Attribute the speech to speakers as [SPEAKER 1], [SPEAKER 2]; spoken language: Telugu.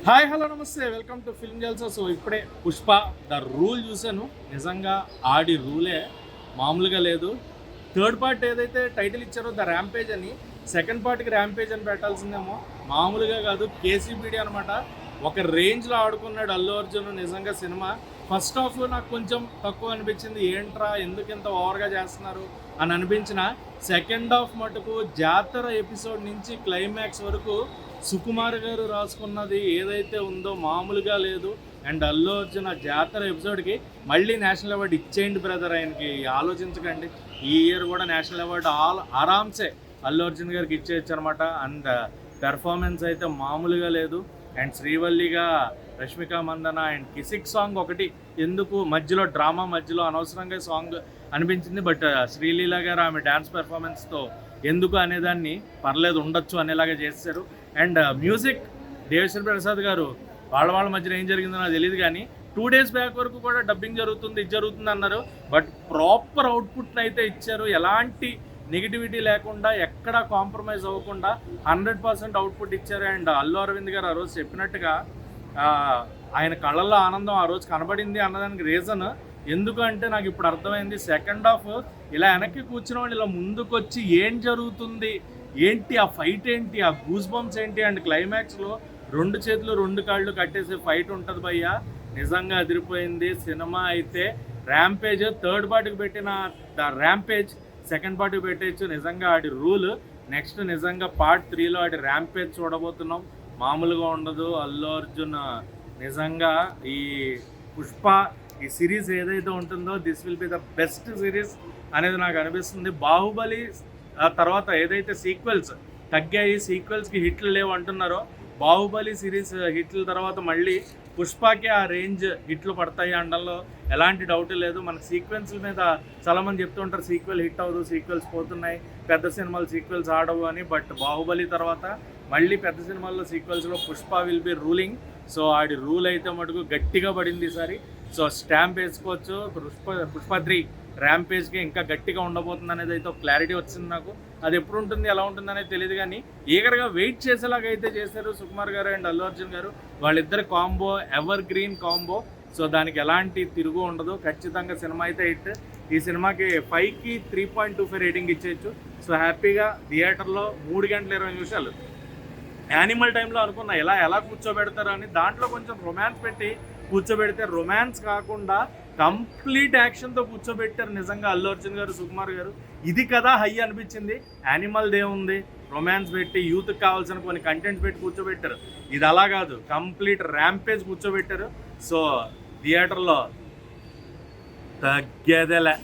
[SPEAKER 1] హాయ్ హలో నమస్తే welcome to film Jalsa. So ఇప్పుడే పుష్ప ద రూల్ చూశాను. నిజంగా ఆడి రూలే మామూలుగా లేదు. థర్డ్ పార్ట్ ఏదైతే టైటిల్ ఇచ్చారో ద ర్యాంపేజ్ అని, సెకండ్ పార్ట్కి ర్యాంపేజ్ అని పెట్టాల్సిందేమో. మామూలుగా కాదు, కేసీబీడీ అనమాట. ఒక రేంజ్లో ఆడుకున్నాడు అల్లు అర్జున్. నిజంగా సినిమా ఫస్ట్ హాఫ్ నాకు కొంచెం తక్కువ అనిపించింది. ఏంట్రా ఎందుకు ఇంత ఓవర్గా చేస్తున్నారు అని అనిపించిన. సెకండ్ హాఫ్ మటుకు జాతర ఎపిసోడ్ నుంచి క్లైమాక్స్ వరకు సుకుమార్ గారు రాసుకున్నది ఏదైతే ఉందో మామూలుగా లేదు. అండ్ అల్లు అర్జున్ ఆ జాతర ఎపిసోడ్కి మళ్ళీ నేషనల్ అవార్డు ఇచ్చేయండి బ్రదర్. ఆయనకి ఆలోచించకండి, ఈ ఇయర్ కూడా నేషనల్ అవార్డు ఆరామ్సే అల్లు అర్జున్ గారికి ఇచ్చేయచ్చు అనమాట. అండ్ పెర్ఫార్మెన్స్ అయితే మామూలుగా లేదు. అండ్ శ్రీవల్లిగా రష్మిక మందన అండ్ కిసిక్ సాంగ్ ఒకటి ఎందుకు మధ్యలో డ్రామా మధ్యలో అనవసరంగా సాంగ్ అనిపించింది. బట్ శ్రీలీల గారు ఆమె డ్యాన్స్ పెర్ఫార్మెన్స్తో ఎందుకు అనేదాన్ని పర్లేదు ఉండొచ్చు అనేలాగా చేశారు. అండ్ మ్యూజిక్ దేవిశ్రీ ప్రసాద్ గారు వాళ్ళ మధ్యన ఏం జరిగిందో నాకు తెలియదు, కానీ 2 days బ్యాక్ వరకు కూడా డబ్బింగ్ జరుగుతుంది ఇది జరుగుతుంది అన్నారు. బట్ ప్రాపర్ అవుట్పుట్ని అయితే ఇచ్చారు. ఎలాంటి నెగిటివిటీ లేకుండా, ఎక్కడా కాంప్రమైజ్ అవ్వకుండా 100% అవుట్పుట్ ఇచ్చారు. అండ్ అల్లు అరవింద్ గారు ఆ రోజు చెప్పినట్టుగా ఆయన కళ్ళల్లో ఆనందం ఆ రోజు కనబడింది అన్నదానికి రీజన్ ఎందుకంటే నాకు ఇప్పుడు అర్థమైంది. సెకండ్ హాఫ్ ఇలా వెనక్కి కూర్చున్న వాళ్ళు ఇలా ముందుకొచ్చి ఏం జరుగుతుంది ఏంటి, ఆ ఫైట్ ఏంటి, ఆ గూస్ బంప్స్ ఏంటి, అండ్ క్లైమాక్స్లో 2 చేతులు 2 కాళ్ళు కట్టేసే ఫైట్ ఉంటుంది భయ్యా. నిజంగా అదిరిపోయింది సినిమా అయితే. ర్యాంపేజ్ థర్డ్ పార్ట్కి పెట్టిన ద ర్యాంపేజ్ సెకండ్ పార్ట్కి పెట్టేయచ్చు. నిజంగా ఆడి రూల్. నెక్స్ట్ నిజంగా పార్ట్ 3లో ఆడి ర్యాంపేజ్ చూడబోతున్నాం. మామూలుగా ఉండదు. అల్లు అర్జున్ నిజంగా ఈ పుష్ప ఈ సిరీస్ ఏదైతే ఉంటుందో this will be the best series అనేది నాకు అనిపిస్తుంది. బాహుబలి తర్వాత ఏదైతే సీక్వెల్స్ తగ్గాయి, సీక్వెల్స్కి హిట్లు లేవు అంటున్నారో, బాహుబలి సిరీస్ హిట్ల తర్వాత మళ్ళీ పుష్పకి ఆ రేంజ్ హిట్లు పడతాయి అనడంలో ఎలాంటి డౌట్ లేదు. మనకు సీక్వెన్స్ల మీద చాలామంది చెప్తూ ఉంటారు సీక్వెల్ హిట్ అవ్వదు, సీక్వెల్స్ పోతున్నాయి, పెద్ద సినిమాలు సీక్వెల్స్ ఆడవు అని. బట్ బాహుబలి తర్వాత మళ్ళీ పెద్ద సినిమాల్లో సీక్వెల్స్లో Pushpa will be ruling. So ఆడి రూల్ అయితే మటుకు గట్టిగా పడింది ఈసారి. సో స్టాంప్ వేసుకోవచ్చు. పుష్ప 3 ర్యాంపేజ్కి ఇంకా గట్టిగా ఉండబోతుంది అనేది అయితే ఒక క్లారిటీ వచ్చింది నాకు. అది ఎప్పుడు ఉంటుంది ఎలా ఉంటుంది అనేది తెలియదు, కానీ ఈగర్గా వెయిట్ చేసేలాగా అయితే చేశారు సుకుమార్ గారు అండ్ అల్లు అర్జున్ గారు. వాళ్ళిద్దరి combo ever green combo. So దానికి ఎలాంటి తిరుగు ఉండదు. ఖచ్చితంగా సినిమా అయితే హిట్. ఈ సినిమాకి 5కి 3.25 రేటింగ్ ఇచ్చేయచ్చు. సో హ్యాపీగా థియేటర్లో 3 గంటల 20 నిమిషాలు యానిమల్ టైంలో అనుకున్నా ఎలా కూర్చోబెడతారు అని. దాంట్లో కొంచెం రొమాన్స్ పెట్టి కూర్చోబెడితే రొమాన్స్ కాకుండా కంప్లీట్ యాక్షన్తో కూర్చోబెట్టారు నిజంగా అల్లు అర్జున్ గారు సుకుమార్ గారు. ఇది కదా హై అనిపించింది. యానిమల్ దే ఉంది, రొమాన్స్ పెట్టి యూత్కి కావాల్సిన కొన్ని కంటెంట్ పెట్టి కూర్చోబెట్టారు. ఇది అలా కాదు, కంప్లీట్ ర్యాంపేజ్ కూర్చోబెట్టారు. సో థియేటర్లో తగ్గేదేలే.